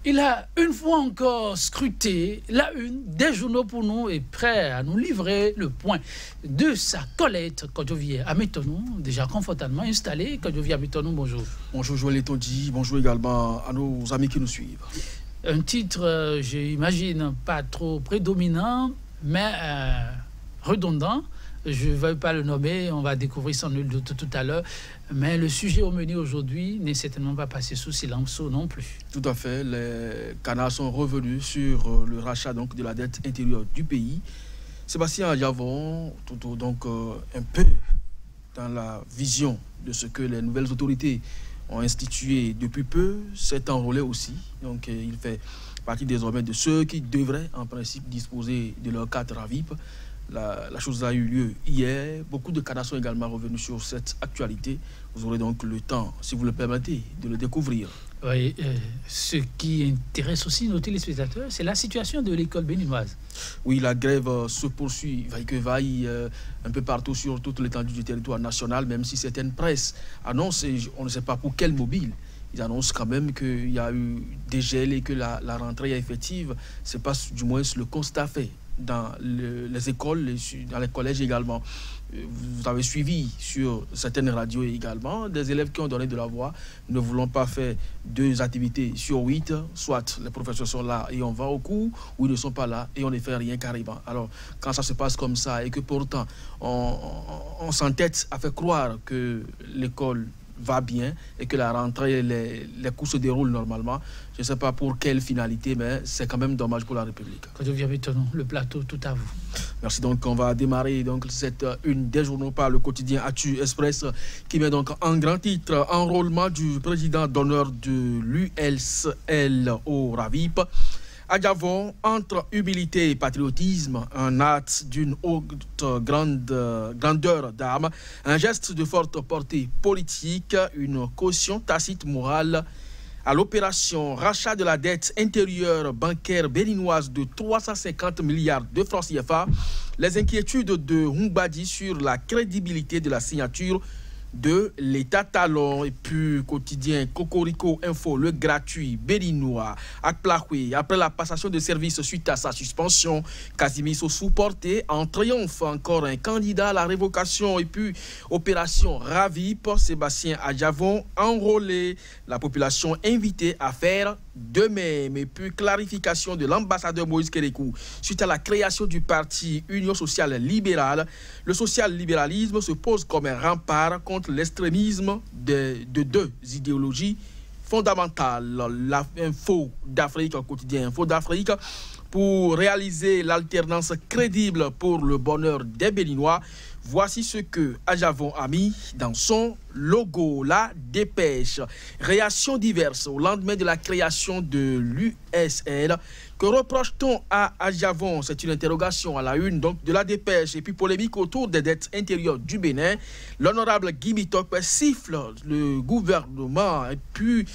Il a une fois encore scruté la une des journaux pour nous et prêt à nous livrer le point de sa Colette Kodjovier Ametonou, déjà confortablement installé. Kodjovier Ametonou, bonjour. Bonjour Joël Etondi, bonjour également à nos amis qui nous suivent. Un titre, j'imagine, pas trop prédominant, mais redondant. Je ne vais pas le nommer, on va découvrir sans nul doute tout à l'heure. Mais le sujet au menu aujourd'hui n'est certainement pas passé sous silence non plus. Tout à fait, les canards sont revenus sur le rachat donc, de la dette intérieure du pays. Sébastien Adjavon, donc un peu dans la vision de ce que les nouvelles autorités ont institué depuis peu, s'est enrôlé aussi. Donc il fait partie désormais de ceux qui devraient en principe disposer de leur carte RAVIP. La chose a eu lieu hier. Beaucoup de canards sont également revenus sur cette actualité. Vous aurez donc le temps, si vous le permettez, de le découvrir. Oui, ce qui intéresse aussi nos téléspectateurs, c'est la situation de l'école béninoise. Oui, la grève se poursuit, vaille que vaille, un peu partout sur toute l'étendue du territoire national, même si certaines presses annoncent, on ne sait pas pour quel mobile, ils annoncent quand même qu'il y a eu des gels et que la rentrée est effective. C'est pas du moins le constat fait dans les écoles, dans les collèges également. Vous avez suivi sur certaines radios également des élèves qui ont donné de la voix, ne voulant pas faire 2 activités sur 8, soit les professeurs sont là et on va au cours, ou ils ne sont pas là et on ne fait rien carrément. Alors, quand ça se passe comme ça et que pourtant on s'entête à faire croire que l'école va bien et que la rentrée, les cours se déroulent normalement. Je ne sais pas pour quelle finalité, mais c'est quand même dommage pour la République. Le plateau, tout à vous. Merci. Donc, on va démarrer donc cette une des journaux par le quotidien Actu Express qui met donc en grand titre enrôlement du président d'honneur de l'ULCL au RAVIP. Adjavon, entre humilité et patriotisme, un acte d'une haute grandeur d'âme, un geste de forte portée politique, une caution tacite morale à l'opération rachat de la dette intérieure bancaire béninoise de 350 milliards de francs CFA, les inquiétudes de Humbadi sur la crédibilité de la signature de l'État talon et puis quotidien Cocorico Info, le gratuit béninois Akplahoui, après la passation de service suite à sa suspension, Casimiso sous-porté en triomphe, encore un candidat à la révocation et puis opération RAVIP, Sébastien Adjavon enrôlé, la population invitée à faire de même et puis clarification de l'ambassadeur Moïse Kérékou suite à la création du parti Union Sociale Libérale. Le social-libéralisme se pose comme un rempart contre l'extrémisme de 2 idéologies fondamentales. L'info d'Afrique, quotidien Info d'Afrique, pour réaliser l'alternance crédible pour le bonheur des Béninois. Voici ce que Adjavon a mis dans son logo, la dépêche. Réactions diverses au lendemain de la création de l'USL. Que reproche-t-on à Adjavon? C'est une interrogation à la une donc, de la dépêche. Et puis polémique autour des dettes intérieures du Bénin. L'honorable Guy Mitop siffle le gouvernement et puis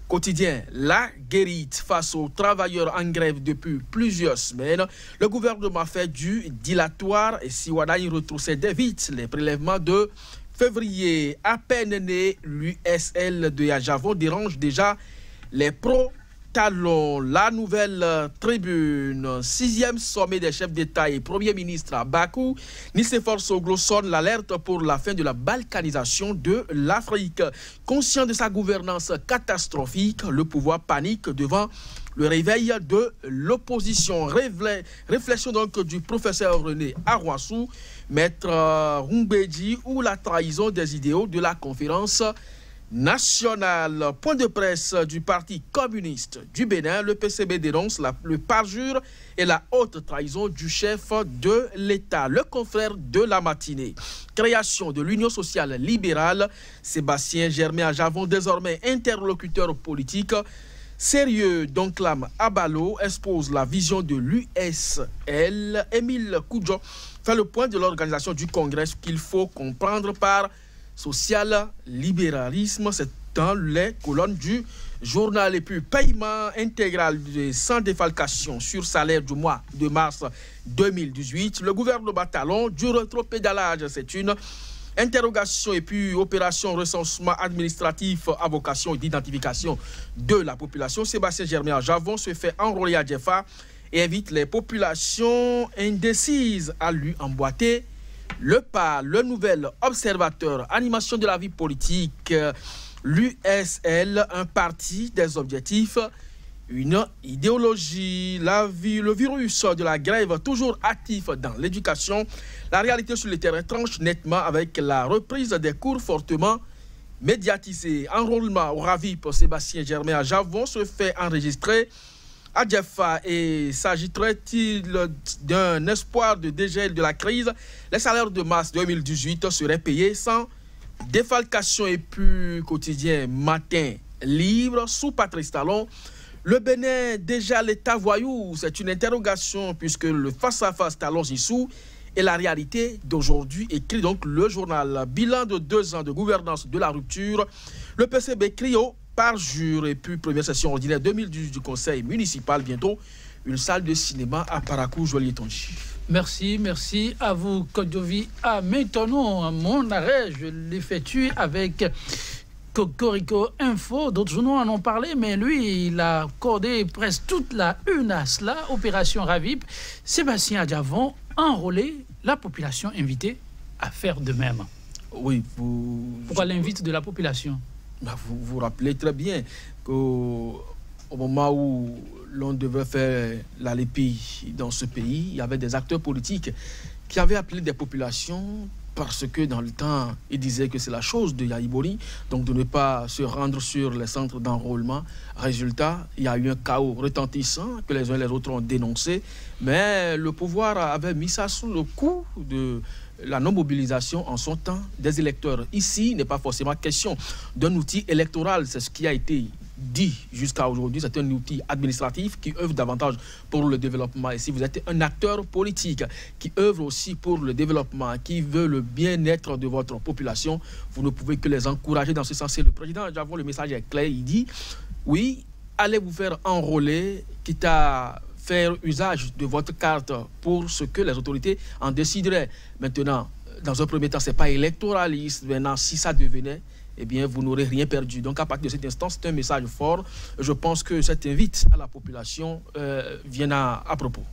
quotidien, la guérite face aux travailleurs en grève depuis plusieurs semaines. Le gouvernement fait du dilatoire et si Wadaï retrocède vite les prélèvements de février. À peine né, l'USL de Adjavon dérange déjà les pro-talons. La nouvelle tribune, 6e sommet des chefs d'État et Premier ministre à Bakou. Nicéphore Soglo sonne l'alerte pour la fin de la balkanisation de l'Afrique. Conscient de sa gouvernance catastrophique, le pouvoir panique devant le réveil de l'opposition. Réflexion donc du professeur René Arouassou, maître Rumbedi ou la trahison des idéaux de la conférence nationale. Point de presse du Parti communiste du Bénin. Le PCB dénonce le parjure et la haute trahison du chef de l'État. Le confrère de la matinée. Création de l'Union sociale libérale. Sébastien Germain Adjavon, désormais interlocuteur politique sérieux, d'Onclame Abalo, expose la vision de l'USL. Émile Koudjo fait le point de l'organisation du Congrès qu'il faut comprendre par social-libéralisme. C'est dans les colonnes du journal. Et puis, paiement intégral sans défalcation sur salaire du mois de mars 2018. Le gouvernement talon du rétropédalage, c'est une Interrogation et puis opération recensement administratif à vocation d'identification de la population. Sébastien Germain Javon se fait enrôler à Djefa et invite les populations indécises à lui emboîter le pas. Le nouvel observateur, animation de la vie politique, l'USL, un parti des objectifs, une idéologie, le virus de la grève toujours actif dans l'éducation. La réalité sur le terrain tranche nettement avec la reprise des cours fortement médiatisés. Enrôlement au RAVIP pour Sébastien Germain à Javon se fait enregistrer à Djefa et s'agiterait-il d'un espoir de dégel de la crise? Les salaires de mars 2018 seraient payés sans défalcation. Et puis quotidien matin libre sous Patrice Talon. Le Bénin déjà l'état voyou, c'est une interrogation puisque le face-à-face Talon-Zissou est la réalité d'aujourd'hui, écrit donc le journal. Bilan de 2 ans de gouvernance de la rupture, le PCB Crio par jour et puis première session ordinaire 2018 du conseil municipal, bientôt une salle de cinéma à Parakou, Jolie-Tonji. Merci, merci à vous, Kodjovi. À maintenant, mon arrêt, je l'effectue avec Cocorico Info. D'autres journaux en ont parlé, mais lui, il a accordé presque toute la une à cela. Opération Ravip. Sébastien Adjavon enrôlé la population invitée à faire de même. Oui, pourquoi l'invite de la population? Vous vous rappelez très bien qu'au moment où l'on devait faire la LEPI dans ce pays, il y avait des acteurs politiques qui avaient appelé des populations parce que dans le temps, ils disaient que c'est la chose de Yaïbori, donc de ne pas se rendre sur les centres d'enrôlement. Résultat, il y a eu un chaos retentissant que les uns et les autres ont dénoncé, mais le pouvoir avait mis ça sous le coup de la non-mobilisation en son temps des électeurs. Ici, il n'est pas forcément question d'un outil électoral, c'est ce qui a été dit jusqu'à aujourd'hui, c'est un outil administratif qui œuvre davantage pour le développement. Et si vous êtes un acteur politique qui œuvre aussi pour le développement, qui veut le bien-être de votre population, vous ne pouvez que les encourager dans ce sens. Et le président, j'avoue, le message est clair, il dit, oui, allez vous faire enrôler, quitte à faire usage de votre carte pour ce que les autorités en décideraient. Maintenant, dans un premier temps, ce n'est pas électoraliste. Maintenant, si ça devenait, eh bien, vous n'aurez rien perdu. Donc, à partir de cet instant, c'est un message fort. Je pense que cette invite à la population vient à propos.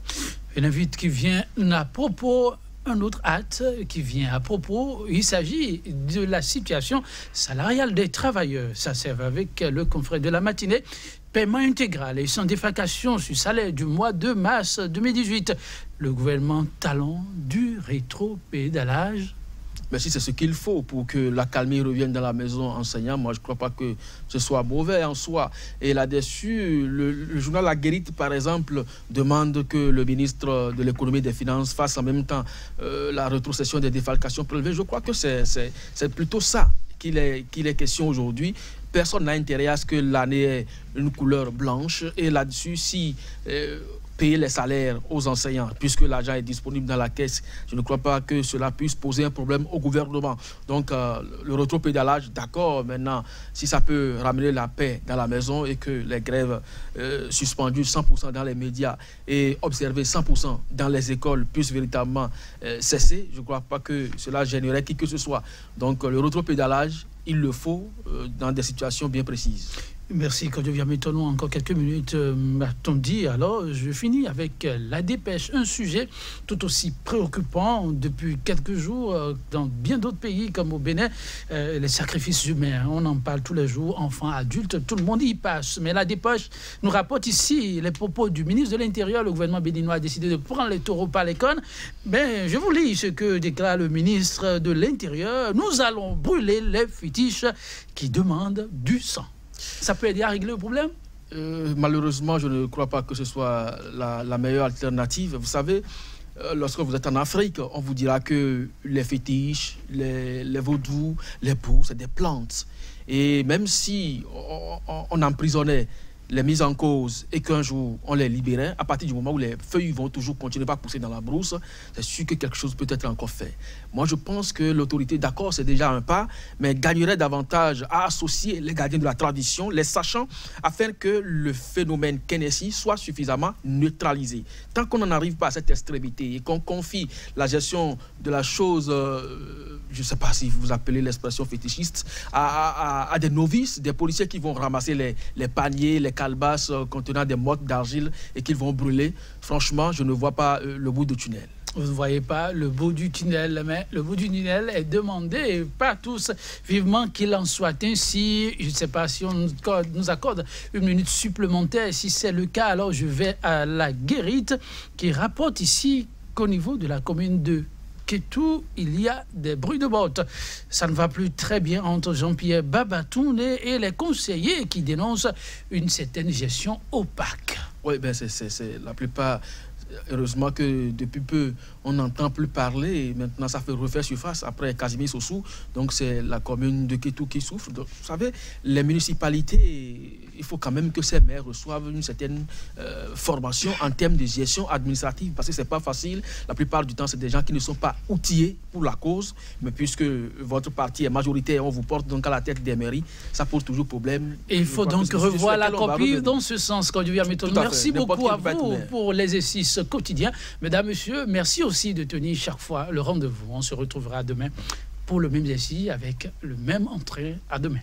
Une invite qui vient à propos, un autre acte qui vient à propos. Il s'agit de la situation salariale des travailleurs. Ça sert avec le confrère de la matinée. Paiement intégral et sans défalcation sur salaire du mois de mars 2018. Le gouvernement Talon du rétropédalage. Mais si c'est ce qu'il faut pour que la calmie revienne dans la maison enseignant, moi je ne crois pas que ce soit mauvais en soi. Et là-dessus, le journal La Guérite, par exemple, demande que le ministre de l'économie et des finances fasse en même temps la rétrocession des défalcations prélevées. Je crois que c'est plutôt ça qu'il est question aujourd'hui. Personne n'a intérêt à ce que l'année ait une couleur blanche. Et là-dessus, si payer les salaires aux enseignants, puisque l'argent est disponible dans la caisse, je ne crois pas que cela puisse poser un problème au gouvernement. Donc, le rétropédalage, d'accord, maintenant, si ça peut ramener la paix dans la maison et que les grèves suspendues 100% dans les médias et observées 100% dans les écoles puissent véritablement cesser, je ne crois pas que cela gênerait qui que ce soit. Donc, le rétropédalage, il le faut dans des situations bien précises. Merci, quand je viens maintenant encore quelques minutes, m'a-t-on dit. Alors, je finis avec la dépêche, un sujet tout aussi préoccupant depuis quelques jours dans bien d'autres pays comme au Bénin, les sacrifices humains. On en parle tous les jours, enfants, adultes, tout le monde y passe. Mais la dépêche nous rapporte ici les propos du ministre de l'Intérieur. Le gouvernement béninois a décidé de prendre les taureaux par les cornes. Ben, je vous lis ce que déclare le ministre de l'Intérieur. Nous allons brûler les fétiches qui demandent du sang. Ça peut aider à régler le problème? Malheureusement, je ne crois pas que ce soit la meilleure alternative. Vous savez, lorsque vous êtes en Afrique, on vous dira que les fétiches, les vaudous, les poux, c'est des plantes. Et même si on emprisonnait les mises en cause et qu'un jour on les libérait, à partir du moment où les feuilles vont toujours continuer à pousser dans la brousse, c'est sûr que quelque chose peut être encore fait. Moi, je pense que l'autorité, d'accord, c'est déjà un pas, mais gagnerait davantage à associer les gardiens de la tradition, les sachants, afin que le phénomène Kenessi soit suffisamment neutralisé. Tant qu'on n'en arrive pas à cette extrémité et qu'on confie la gestion de la chose, je ne sais pas si vous appelez l'expression fétichiste, à des novices, des policiers qui vont ramasser les paniers, les calebasses contenant des mottes d'argile et qu'ils vont brûler, franchement, je ne vois pas le bout du tunnel. Vous ne voyez pas le bout du tunnel, mais le bout du tunnel est demandé par tous. Vivement qu'il en soit ainsi. Je ne sais pas si on nous accorde une minute supplémentaire. Si c'est le cas, alors je vais à la Guérite qui rapporte ici qu'au niveau de la commune de Kétou, il y a des bruits de bottes. Ça ne va plus très bien entre Jean-Pierre Babatoune et les conseillers qui dénoncent une certaine gestion opaque. Oui, ben c'est la plupart. Heureusement que depuis peu, on n'entend plus parler. Et maintenant, ça fait refaire surface après Casimir Sossou. Donc, c'est la commune de Kétou qui souffre. Donc, vous savez, les municipalités, il faut quand même que ces maires reçoivent une certaine formation en termes de gestion administrative. Parce que ce n'est pas facile. La plupart du temps, c'est des gens qui ne sont pas outillés pour la cause. Mais puisque votre parti est majoritaire, on vous porte donc à la tête des mairies, ça pose toujours problème. Et il faut donc revoir la copie dans ce sens. Merci beaucoup à vous pour l'exercice quotidien. Mesdames, Messieurs, merci aussi de tenir chaque fois le rendez-vous. On se retrouvera demain pour le même exercice avec le même entrée. À demain.